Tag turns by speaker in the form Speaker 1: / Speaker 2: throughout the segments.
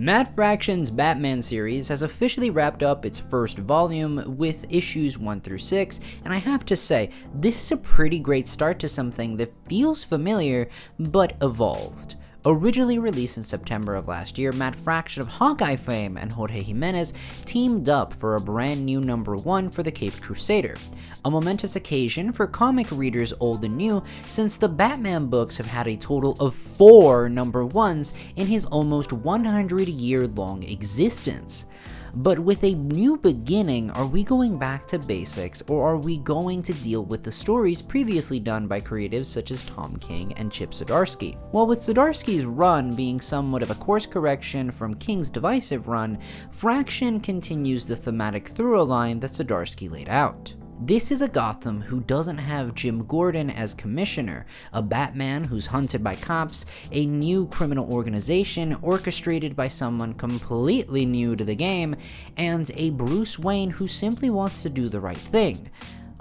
Speaker 1: Matt Fraction's Batman series has officially wrapped up its first volume with issues 1 through 6, and I have to say, this is a pretty great start to something that feels familiar but evolved. Originally released in September of last year, Matt Fraction of Hawkeye fame and Jorge Jimenez teamed up for a brand new #1 for the Caped Crusader. A momentous occasion for comic readers old and new, since the Batman books have had a total of 4 #1s in his almost 100-year-long existence. But with a new beginning, are we going back to basics, or are we going to deal with the stories previously done by creatives such as Tom King and Chip Zdarsky? Well, with Zdarsky's run being somewhat of a course correction from King's divisive run, Fraction continues the thematic through line that Zdarsky laid out. This is a Gotham who doesn't have Jim Gordon as commissioner, a Batman who's hunted by cops, a new criminal organization orchestrated by someone completely new to the game, and a Bruce Wayne who simply wants to do the right thing,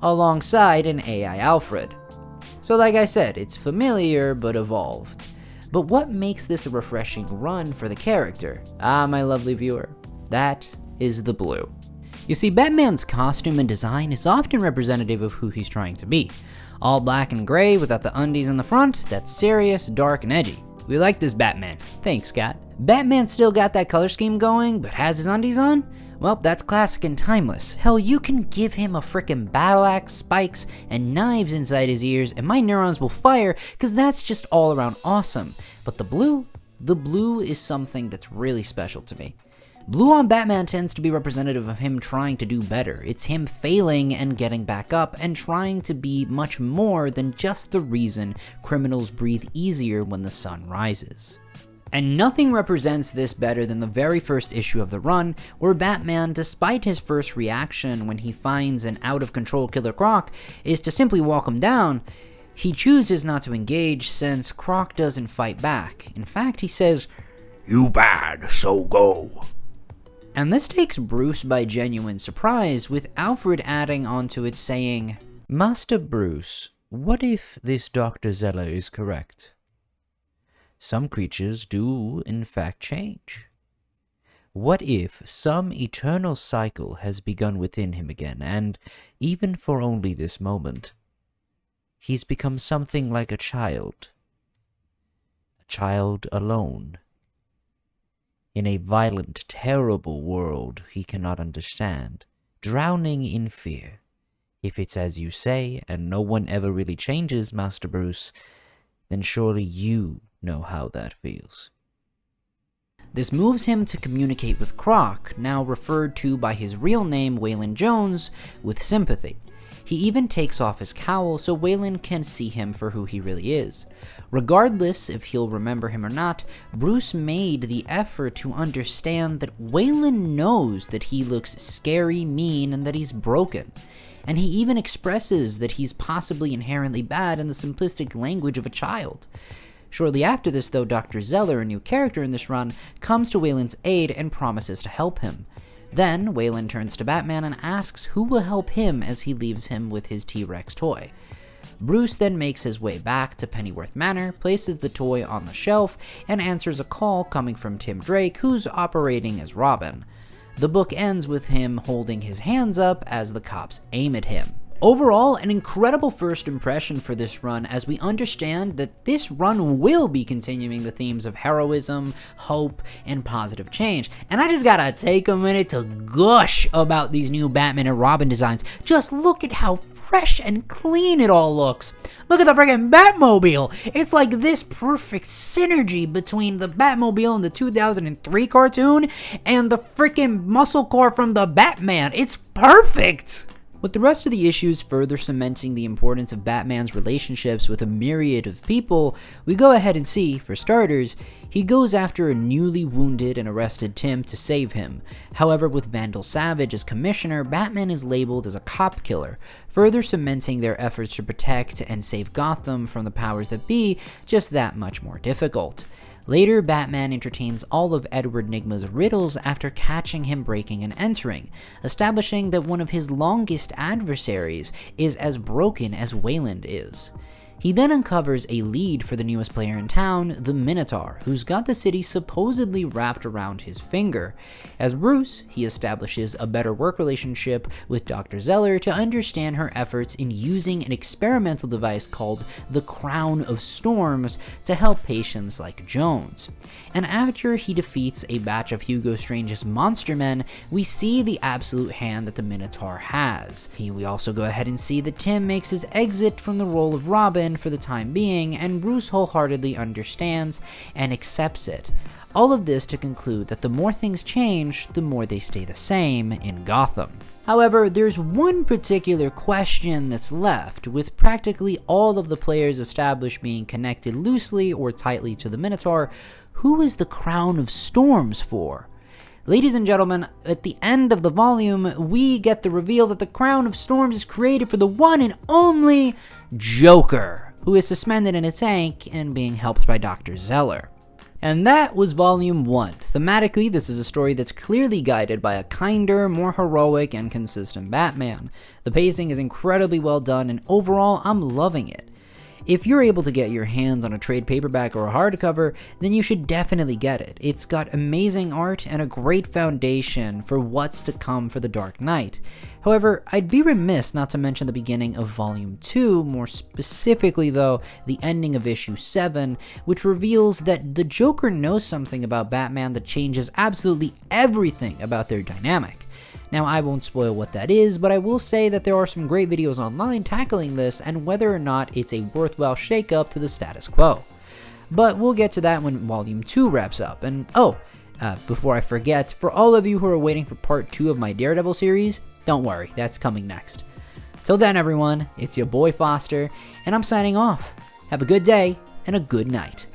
Speaker 1: alongside an AI Alfred. So like I said, it's familiar but evolved. But what makes this a refreshing run for the character? My lovely viewer, that is the blue. You see, Batman's costume and design is often representative of who he's trying to be. All black and gray without the undies in the front, that's serious, dark, and edgy. We like this Batman. Thanks, Scott. Batman still got that color scheme going, but has his undies on? Well, that's classic and timeless. Hell, you can give him a frickin' battle axe, spikes, and knives inside his ears, and my neurons will fire, cause that's just all around awesome. But the blue is something that's really special to me. Blue on Batman tends to be representative of him trying to do better. It's him failing and getting back up and trying to be much more than just the reason criminals breathe easier when the sun rises. And nothing represents this better than the very first issue of the run, where Batman, despite his first reaction when he finds an out-of-control Killer Croc, is to simply walk him down. He chooses not to engage since Croc doesn't fight back. In fact, he says, "You bad, so go." And this takes Bruce by genuine surprise, with Alfred adding onto it saying, "Master Bruce, what if this Dr. Zeller is correct? Some creatures do in fact change. What if some eternal cycle has begun within him again, and, even for only this moment, he's become something like a child alone, in a violent, terrible world he cannot understand, drowning in fear. If it's as you say, and no one ever really changes, Master Bruce, then surely you know how that feels." This moves him to communicate with Croc, now referred to by his real name Waylon Jones, with sympathy. He even takes off his cowl so Waylon can see him for who he really is. Regardless if he'll remember him or not, Bruce made the effort to understand that Waylon knows that he looks scary, mean, and that he's broken. And he even expresses that he's possibly inherently bad in the simplistic language of a child. Shortly after this, though, Dr. Zeller, a new character in this run, comes to Waylon's aid and promises to help him. Then, Waylon turns to Batman and asks who will help him as he leaves him with his T-Rex toy. Bruce then makes his way back to Pennyworth Manor, places the toy on the shelf, and answers a call coming from Tim Drake, who's operating as Robin. The book ends with him holding his hands up as the cops aim at him. Overall, an incredible first impression for this run, as we understand that this run will be continuing the themes of heroism, hope, and positive change. And I just gotta take a minute to gush about these new Batman and Robin designs. Just look at how fresh and clean it all looks. Look at the friggin' Batmobile. It's like this perfect synergy between the Batmobile in the 2003 cartoon and the friggin' muscle car from the Batman. It's perfect! With the rest of the issues further cementing the importance of Batman's relationships with a myriad of people, we go ahead and see, for starters, he goes after a newly wounded and arrested Tim to save him. However, with Vandal Savage as commissioner, Batman is labeled as a cop killer, further cementing their efforts to protect and save Gotham from the powers that be just that much more difficult. Later, Batman entertains all of Edward Nygma's riddles after catching him breaking and entering, establishing that one of his longest adversaries is as broken as Wayland is. He then uncovers a lead for the newest player in town, the Minotaur, who's got the city supposedly wrapped around his finger. As Bruce, he establishes a better work relationship with Dr. Zeller to understand her efforts in using an experimental device called the Crown of Storms to help patients like Jones. And after he defeats a batch of Hugo Strange's monster men, we see the absolute hand that the Minotaur has. We also go ahead and see that Tim makes his exit from the role of Robin for the time being, and Bruce wholeheartedly understands and accepts it. All of this to conclude that the more things change, the more they stay the same in Gotham. However, there's one particular question that's left, with practically all of the players established being connected loosely or tightly to the Minotaur. Who is the Crown of Storms for? Ladies and gentlemen, at the end of the volume, we get the reveal that the Crown of Storms is created for the one and only Joker, who is suspended in a tank and being helped by Dr. Zeller. And that was Volume 1. Thematically, this is a story that's clearly guided by a kinder, more heroic, and consistent Batman. The pacing is incredibly well done, and overall, I'm loving it. If you're able to get your hands on a trade paperback or a hardcover, then you should definitely get it. It's got amazing art and a great foundation for what's to come for The Dark Knight. However, I'd be remiss not to mention the beginning of Volume 2, more specifically though, the ending of Issue 7, which reveals that the Joker knows something about Batman that changes absolutely everything about their dynamic. Now, I won't spoil what that is, but I will say that there are some great videos online tackling this and whether or not it's a worthwhile shakeup to the status quo. But we'll get to that when Volume 2 wraps up. And before I forget, for all of you who are waiting for Part 2 of my Daredevil series, don't worry, that's coming next. Till then, everyone, it's your boy Foster, and I'm signing off. Have a good day and a good night.